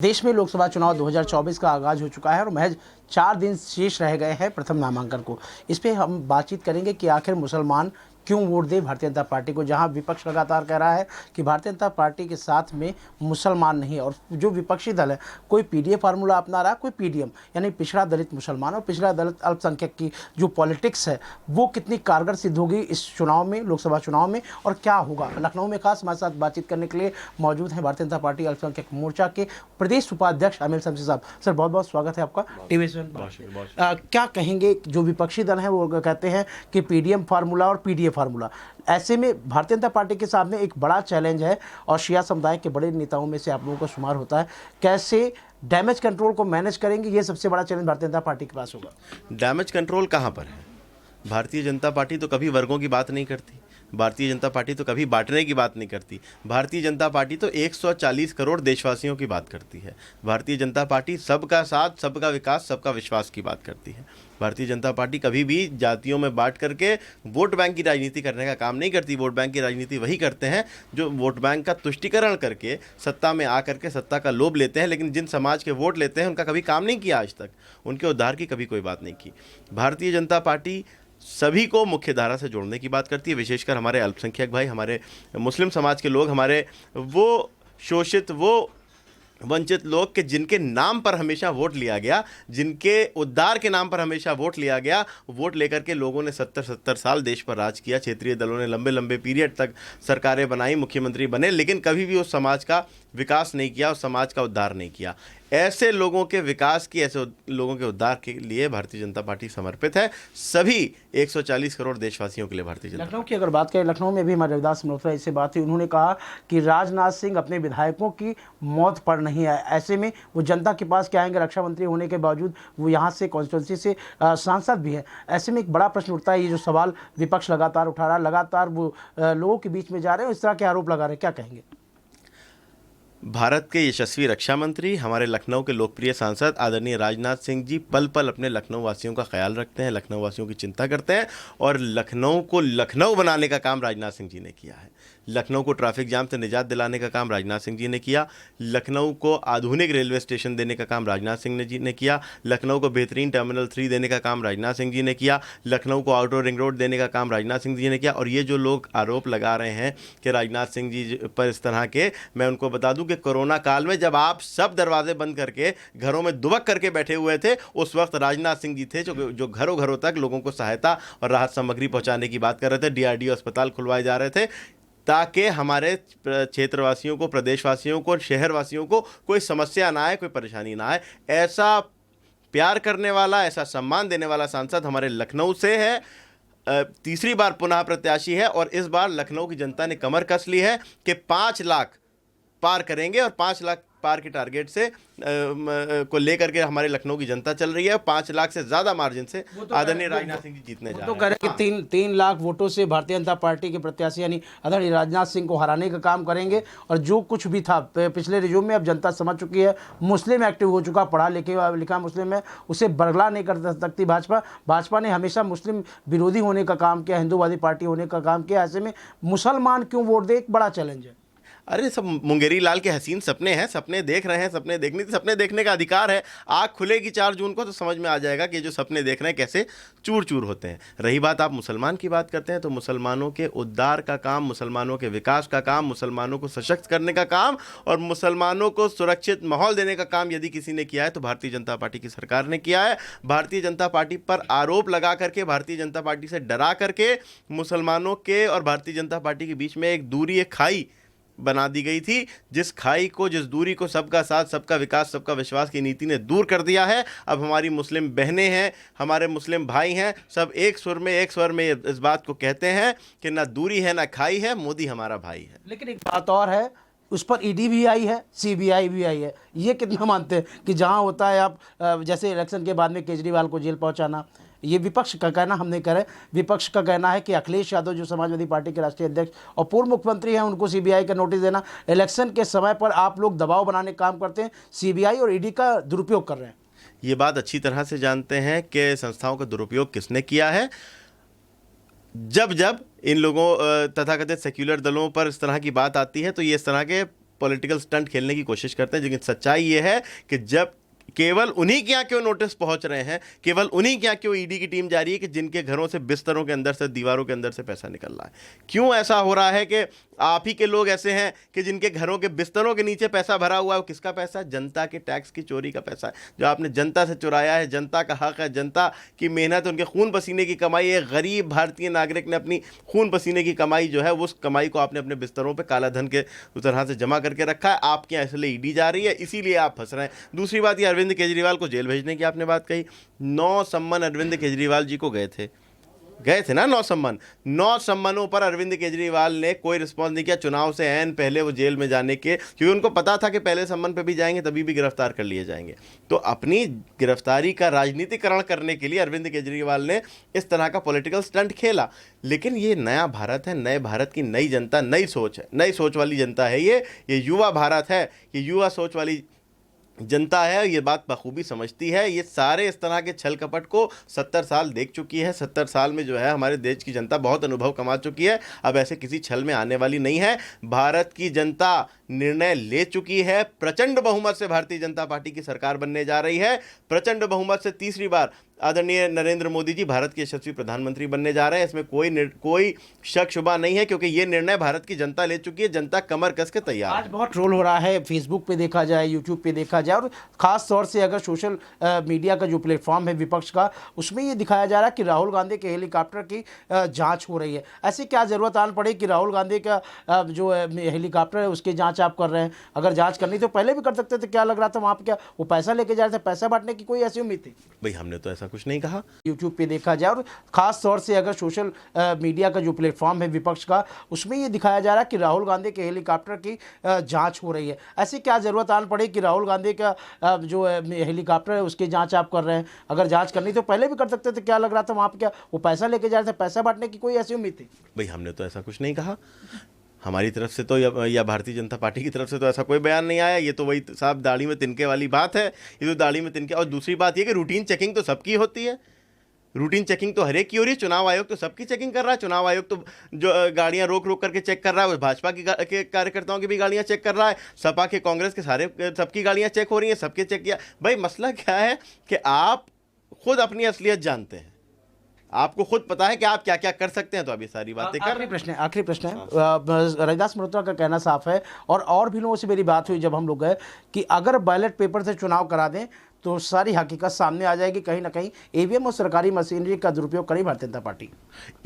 देश में लोकसभा चुनाव 2024 का आगाज हो चुका है और महज 4 दिन शेष रह गए हैं प्रथम नामांकन को। इस पे हम बातचीत करेंगे कि आखिर मुसलमान क्यों वोट दें भारतीय जनता पार्टी को, जहां विपक्ष लगातार कह रहा है कि भारतीय जनता पार्टी के साथ में मुसलमान नहीं है, और जो विपक्षी दल है कोई पीडीए फार्मूला अपना रहा, कोई पीडीएम यानी पिछड़ा दलित मुसलमान और पिछड़ा दलित अल्पसंख्यक की जो पॉलिटिक्स है वो कितनी कारगर सिद्ध होगी इस चुनाव में, लोकसभा चुनाव में, और क्या होगा। लखनऊ में खास हमारे साथ बातचीत करने के लिए मौजूद हैं भारतीय जनता पार्टी अल्पसंख्यक मोर्चा के प्रदेश उपाध्यक्ष आमिर शमसी साहब। सर बहुत बहुत स्वागत है आपका टीवी से। क्या कहेंगे, जो विपक्षी दल हैं वो कहते हैं कि पीडीएम फार्मूला और पीडीए फार्मूला, ऐसे में भारतीय जनता पार्टी के सामने एक बड़ा चैलेंज है और शिया समुदाय के बड़े नेताओं में से आप लोगों का शुमार होता है, कैसे डैमेज कंट्रोल को मैनेज करेंगे, ये सबसे बड़ा चैलेंज भारतीय जनता पार्टी के पास होगा। डैमेज कंट्रोल कहाँ पर है? भारतीय जनता पार्टी तो कभी वर्गों की बात नहीं करती, भारतीय जनता पार्टी तो कभी बांटने की बात नहीं करती, भारतीय जनता पार्टी तो 140 करोड़ देशवासियों की बात करती है। भारतीय जनता पार्टी सबका साथ, सबका विकास, सबका विश्वास की बात करती है। भारतीय जनता पार्टी कभी भी जातियों में बांट करके वोट बैंक की राजनीति करने का काम नहीं करती। वोट बैंक की राजनीति वही करते हैं जो वोट बैंक का तुष्टीकरण करके सत्ता में आ करके सत्ता का लोभ लेते हैं, लेकिन जिन समाज के वोट लेते हैं उनका कभी काम नहीं किया आज तक, उनके उद्धार की कभी कोई बात नहीं की। भारतीय जनता पार्टी सभी को मुख्य धारा से जोड़ने की बात करती है, विशेषकर हमारे अल्पसंख्यक भाई, हमारे मुस्लिम समाज के लोग, हमारे वो शोषित, वो वंचित लोग के जिनके नाम पर हमेशा वोट लिया गया, जिनके उद्धार के नाम पर हमेशा वोट लिया गया। वोट लेकर के लोगों ने 70 साल देश पर राज किया, क्षेत्रीय दलों ने लंबे लंबे पीरियड तक सरकारें बनाई, मुख्यमंत्री बने, लेकिन कभी भी उस समाज का विकास नहीं किया, उस समाज का उद्धार नहीं किया। ऐसे लोगों के विकास की, ऐसे लोगों के उद्धार के लिए भारतीय जनता पार्टी समर्पित है, सभी 140 करोड़ देशवासियों के लिए भारतीय जनता। लखनऊ की अगर बात करें, लखनऊ में भी हमारे रविदास मल्होत्रा इससे बात हुई, उन्होंने कहा कि राजनाथ सिंह अपने विधायकों की मौत पर नहीं आए, ऐसे में वो जनता के पास क्या आएंगे, रक्षा मंत्री होने के बावजूद वो यहाँ से कॉन्स्टिट्यूंसी से सांसद भी है। ऐसे में एक बड़ा प्रश्न उठता है, ये जो सवाल विपक्ष लगातार उठा रहा है, लगातार वो लोगों के बीच में जा रहे हैं, इस तरह के आरोप लगा रहे हैं, क्या कहेंगे? भारत के यशस्वी रक्षा मंत्री, हमारे लखनऊ के लोकप्रिय सांसद आदरणीय राजनाथ सिंह जी पल पल अपने लखनऊ वासियों का ख्याल रखते हैं, लखनऊ वासियों की चिंता करते हैं, और लखनऊ को लखनऊ बनाने का काम राजनाथ सिंह जी ने किया है। लखनऊ को ट्रैफिक जाम से निजात दिलाने का काम राजनाथ सिंह जी ने किया, लखनऊ को आधुनिक रेलवे स्टेशन देने का काम राजनाथ सिंह जी ने किया, लखनऊ को बेहतरीन टर्मिनल 3 देने का काम राजनाथ सिंह जी ने किया, लखनऊ को आउटर रिंग रोड देने का काम राजनाथ सिंह जी ने किया। और ये जो लोग आरोप लगा रहे हैं कि राजनाथ सिंह जी पर इस तरह के, मैं उनको बता दूं कि कोरोना काल में जब आप सब दरवाजे बंद करके घरों में दुबक करके बैठे हुए थे, उस वक्त राजनाथ सिंह जी थे जो घरों घरों तक लोगों को सहायता और राहत सामग्री पहुंचाने की बात कर रहे थे। डीआरडीओ अस्पताल खुलवाए जा रहे थे ताकि हमारे क्षेत्रवासियों को, प्रदेशवासियों को, शहरवासियों को कोई समस्या ना आए, कोई परेशानी ना आए। ऐसा प्यार करने वाला, ऐसा सम्मान देने वाला सांसद हमारे लखनऊ से है। तीसरी बार पुनः प्रत्याशी है और इस बार लखनऊ की जनता ने कमर कस ली है कि 5 लाख पार करेंगे, और 5 लाख पार के टारगेट से को लेकर के हमारे लखनऊ की जनता चल रही है। 5 लाख से ज्यादा मार्जिन से आदरणीय राजनाथ सिंह जी जीतने जा रहे हैं। तो कह रहे कि 3 लाख वोटों से भारतीय जनता पार्टी के प्रत्याशी यानी आदरणीय राजनाथ सिंह को हराने का काम करेंगे, और जो कुछ भी था पिछले रिज्यूम में अब जनता समझ चुकी है, मुस्लिम एक्टिव हो चुका, पढ़ा लिखा मुस्लिम है, उसे बरगला नहीं कर सकती भाजपा ने हमेशा मुस्लिम विरोधी होने का काम किया, हिंदूवादी पार्टी होने का काम किया। ऐसे में मुसलमान क्यों वोट दे, एक बड़ा चैलेंज है। अरे सब मुंगेरी लाल के हसीन सपने हैं, सपने देख रहे हैं, सपने देखने का अधिकार है। आँख खुलेगी 4 जून को तो समझ में आ जाएगा कि जो सपने देख रहे हैं कैसे चूर चूर होते हैं। रही बात आप मुसलमान की बात करते हैं, तो मुसलमानों के उद्धार का काम, मुसलमानों के विकास का काम, मुसलमानों को सशक्त करने का काम और मुसलमानों को सुरक्षित माहौल देने का काम यदि किसी ने किया है तो भारतीय जनता पार्टी की सरकार ने किया है। भारतीय जनता पार्टी पर आरोप लगा करके, भारतीय जनता पार्टी से डरा करके मुसलमानों के और भारतीय जनता पार्टी के बीच में एक दूरी, एक खाई बना दी गई थी, जिस खाई को, जिस दूरी को सबका साथ, सबका विकास, सबका विश्वास की नीति ने दूर कर दिया है। अब हमारी मुस्लिम बहनें हैं, हमारे मुस्लिम भाई हैं, सब एक स्वर में इस बात को कहते हैं कि ना दूरी है ना खाई है, मोदी हमारा भाई है। लेकिन एक बात और है, उस पर ईडी भी आई है, सीबीआई भी आई है, ये कितना मानते हैं कि जहां होता है आप जैसे इलेक्शन के बाद में केजरीवाल को जेल पहुंचाना, ये विपक्ष का कहना, हम नहीं कह रहे, विपक्ष का कहना है कि अखिलेश यादव जो समाजवादी पार्टी के राष्ट्रीय अध्यक्ष और पूर्व मुख्यमंत्री हैं, उनको सीबीआई का नोटिस देना, इलेक्शन के समय पर आप लोग दबाव बनाने का काम करते हैं, सीबीआई और ईडी का दुरुपयोग कर रहे हैं। ये बात अच्छी तरह से जानते हैं कि संस्थाओं का दुरुपयोग किसने किया है। जब इन लोगों तथाकथित सेक्युलर दलों पर इस तरह की बात आती है तो ये इस तरह के पॉलिटिकल स्टंट खेलने की कोशिश करते हैं, लेकिन सच्चाई ये है कि जब केवल उन्हीं के यहाँ क्यों नोटिस पहुंच रहे हैं, केवल उन्हीं के यहाँ क्यों ईडी की टीम जा रही है कि जिनके घरों से, बिस्तरों के अंदर से, दीवारों के अंदर से पैसा निकल रहा है। क्यों ऐसा हो रहा है कि आप ही के लोग ऐसे हैं कि जिनके घरों के बिस्तरों के नीचे पैसा भरा हुआ है? वो किसका पैसा है? जनता के टैक्स की चोरी का पैसा है, जो आपने जनता से चुराया है। जनता का हक है, जनता की मेहनत, उनके खून पसीने की कमाई है। गरीब भारतीय नागरिक ने अपनी खून पसीने की कमाई जो है, उस कमाई को आपने अपने बिस्तरों पर काला धन के उस तरह से जमा करके रखा है। आपके यहाँ इसलिए ईडी जा रही है, इसीलिए आप फंस रहे हैं। दूसरी बात, ये अरविंद केजरीवाल को जेल भेजने की आपने बात कही। 9 सम्मन अरविंद केजरीवाल जी को गए थे ना, 9 सम्मन। 9 सम्मनों पर अरविंद केजरीवाल ने कोई रिस्पॉन्स नहीं किया। चुनाव से ऐन पहले वो जेल में जाने के, क्योंकि उनको पता था कि पहले सम्मन पे भी जाएंगे तभी भी गिरफ्तार कर लिए जाएंगे। तो अपनी गिरफ्तारी का राजनीतिकरण करने के लिए अरविंद केजरीवाल ने इस तरह का पॉलिटिकल स्टंट खेला। लेकिन ये नया भारत है, नए भारत की नई जनता, नई सोच है, नई सोच वाली जनता है। ये युवा भारत है, ये युवा सोच वाली जनता है, ये बात बखूबी समझती है। ये सारे इस तरह के छल कपट को 70 साल देख चुकी है। 70 साल में जो है हमारे देश की जनता बहुत अनुभव कमा चुकी है। अब ऐसे किसी छल में आने वाली नहीं है। भारत की जनता निर्णय ले चुकी है। प्रचंड बहुमत से भारतीय जनता पार्टी की सरकार बनने जा रही है। प्रचंड बहुमत से तीसरी बार आदरणीय नरेंद्र मोदी जी भारत के यशस्वी प्रधानमंत्री बनने जा रहे हैं। इसमें कोई शक शुबा नहीं है, क्योंकि ये निर्णय भारत की जनता ले चुकी है। जनता कमर कस के तैयार है। आज बहुत ट्रोल हो रहा है, फेसबुक पे देखा जाए, यूट्यूब पे देखा जाए, और खास तौर से अगर सोशल मीडिया का जो प्लेटफॉर्म है विपक्ष का, उसमें ये दिखाया जा रहा है कि राहुल गांधी के हेलीकॉप्टर की जांच हो रही है। ऐसी क्या जरूरत आन पड़ी कि राहुल गांधी का जो हेलीकॉप्टर है उसकी जांच आप कर रहे हैं? अगर जांच करनी तो पहले भी कर सकते थे। क्या लग रहा था वहाँ पे, क्या वो पैसा लेके जा रहे थे? पैसा बांटने की कोई ऐसी उम्मीद थी? भाई हमने तो ऐसा कुछ नहीं कहा। यूट्यूब पे देखा जाए, और खास तौर से अगर सोशल मीडिया का जो प्लेटफॉर्म है विपक्ष का, उसमें ये दिखाया जा रहा है कि राहुल गांधी के हेलीकॉप्टर की जांच हो रही है। ऐसी क्या जरूरत आन पड़ी कि राहुल गांधी का जो हेलीकॉप्टर है उसकी जांच आप कर रहे हैं? अगर जांच करनी तो पहले भी कर सकते थे। क्या लग रहा था वहाँ पे, क्या वो पैसा लेके जा रहे थे? पैसा बांटने की कोई ऐसी उम्मीद थी? भाई हमने तो ऐसा कुछ नहीं कहा। हमारी तरफ से तो या भारतीय जनता पार्टी की तरफ से तो ऐसा कोई बयान नहीं आया। ये तो वही साहब दाढ़ी में तिनके वाली बात है। ये तो दाढ़ी में तिनके। और दूसरी बात ये कि रूटीन चेकिंग तो सबकी होती है। रूटीन चेकिंग तो हर एक की हो रही है। चुनाव आयोग तो सबकी चेकिंग कर रहा है। चुनाव आयोग तो जो गाड़ियां रोक रोक करके चेक कर रहा है, वो भाजपा के कार्यकर्ताओं की भी गाड़ियां चेक कर रहा है, सपा के, कांग्रेस के, सारे सबकी गाड़ियां चेक हो रही हैं, सबके चेक किया। भाई मसला क्या है कि आप खुद अपनी असलियत जानते हैं, आपको खुद पता है कि आप क्या क्या कर सकते हैं, तो आप ये सारी बातें कर रहे हैं। आखिरी प्रश्न है। रविदास मल्होत्रा का कहना साफ है, और भी लोगों से मेरी बात हुई जब हम लोग गए, कि अगर बैलेट पेपर से चुनाव करा दें तो सारी हकीकत सामने आ जाएगी। कहीं ना कहीं ईवीएम और सरकारी मशीनरी का दुरुपयोग करी भारतीय जनता पार्टी।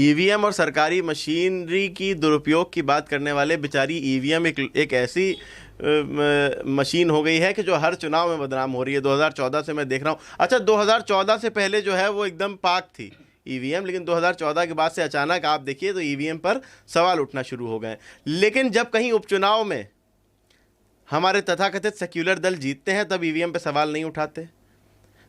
ईवीएम और सरकारी मशीनरी की दुरुपयोग की बात करने वाले, बेचारी ईवीएम एक ऐसी मशीन हो गई है कि जो हर चुनाव में बदनाम हो रही है। 2014 से मैं देख रहा हूँ। अच्छा, 2014 से पहले जो है वो एकदम पाक थी ईवीएम, लेकिन 2014 के बाद से अचानक आप देखिए तो ईवीएम पर सवाल उठना शुरू हो गए। लेकिन जब कहीं उपचुनाव में हमारे तथाकथित सेक्युलर दल जीतते हैं तब ईवीएम पर सवाल नहीं उठाते।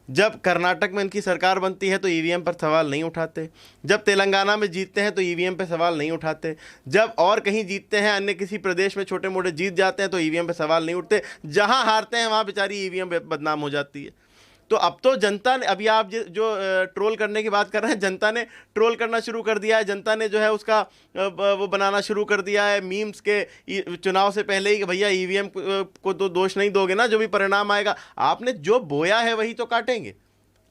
जब कर्नाटक में इनकी सरकार बनती है तो ईवीएम पर सवाल नहीं उठाते। जब तेलंगाना में जीतते हैं तो ईवीएम पे सवाल नहीं उठाते। जब और कहीं जीतते हैं, अन्य किसी प्रदेश में छोटे मोटे जीत जाते हैं तो ईवीएम पे सवाल नहीं उठते। जहां हारते हैं वहां बेचारी ईवीएम बदनाम हो जाती है। तो अब तो जनता ने, अभी आप जो ट्रोल करने की बात कर रहे हैं, जनता ने ट्रोल करना शुरू कर दिया है। जनता ने जो है उसका वो बनाना शुरू कर दिया है मीम्स के चुनाव से पहले ही कि भैया ईवीएम को तो दोष नहीं दोगे ना, जो भी परिणाम आएगा। आपने जो बोया है वही तो काटेंगे।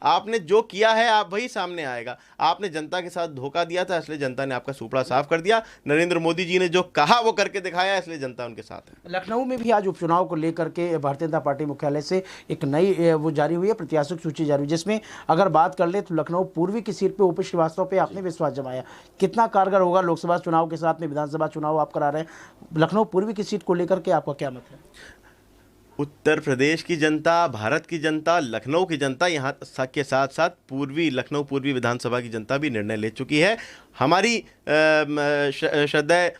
आपने जो किया है आप वही सामने आएगा। आपने जनता के साथ धोखा दिया था, इसलिए जनता ने आपका सुपड़ा साफ कर दिया। नरेंद्र मोदी जी ने जो कहा वो करके दिखाया, इसलिए जनता उनके साथ है। लखनऊ में भी आज उपचुनाव को लेकर के भारतीय जनता पार्टी मुख्यालय से एक नई वो जारी हुई है, प्रत्याशियों की सूची जारी हुई, जिसमें अगर बात कर ले तो लखनऊ पूर्वी की सीट पर ओपी श्रीवास्तव पे आपने विश्वास जमाया। कितना कारगर होगा लोकसभा चुनाव के साथ में विधानसभा चुनाव आप करा रहे हैं, लखनऊ पूर्वी की सीट को लेकर के आपका क्या मत है? उत्तर प्रदेश की जनता, भारत की जनता, लखनऊ की जनता, यहाँ के साथ साथ लखनऊ पूर्वी विधानसभा की जनता भी निर्णय ले चुकी है। हमारी श्रद्धेय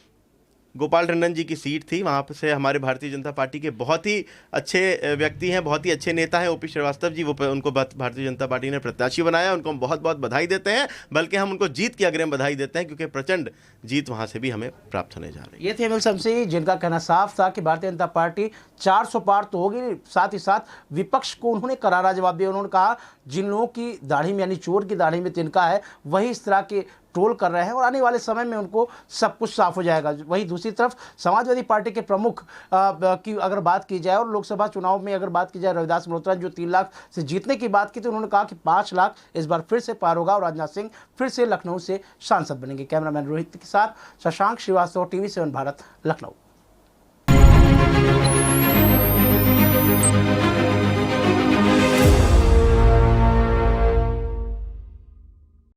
गोपाल टंडन जी की सीट थी, वहाँ से हमारे भारतीय जनता पार्टी के बहुत ही अच्छे व्यक्ति हैं, बहुत ही अच्छे नेता हैं ओपी श्रीवास्तव जी। उनको भारतीय जनता पार्टी ने प्रत्याशी बनाया। उनको हम बहुत बहुत बधाई देते हैं, बल्कि हम उनको जीत की अग्रिम बधाई देते हैं, क्योंकि प्रचंड जीत वहाँ से भी हमें प्राप्त होने जा रही है। ये थे एमएल शमसी, जिनका कहना साफ था कि भारतीय जनता पार्टी 400 पार तो होगी। साथ ही साथ विपक्ष को उन्होंने करारा जवाब दिया। उन्होंने कहा जिन लोगों की दाढ़ी में, यानी चोर की दाढ़ी में तिनका है, वही इस तरह के ट्रोल कर रहे हैं और आने वाले समय में उनको सब कुछ साफ हो जाएगा। वहीं दूसरी तरफ समाजवादी पार्टी के प्रमुख की अगर बात की जाए और लोकसभा चुनाव में अगर बात की जाए, रविदास मल्होत्रा ने जो 3 लाख से जीतने की बात की, तो उन्होंने कहा कि 5 लाख इस बार फिर से पार होगा और राजनाथ सिंह फिर से लखनऊ से सांसद बनेंगे। कैमरामैन रोहित के साथ शशांक श्रीवास्तव, TV7 भारत, लखनऊ।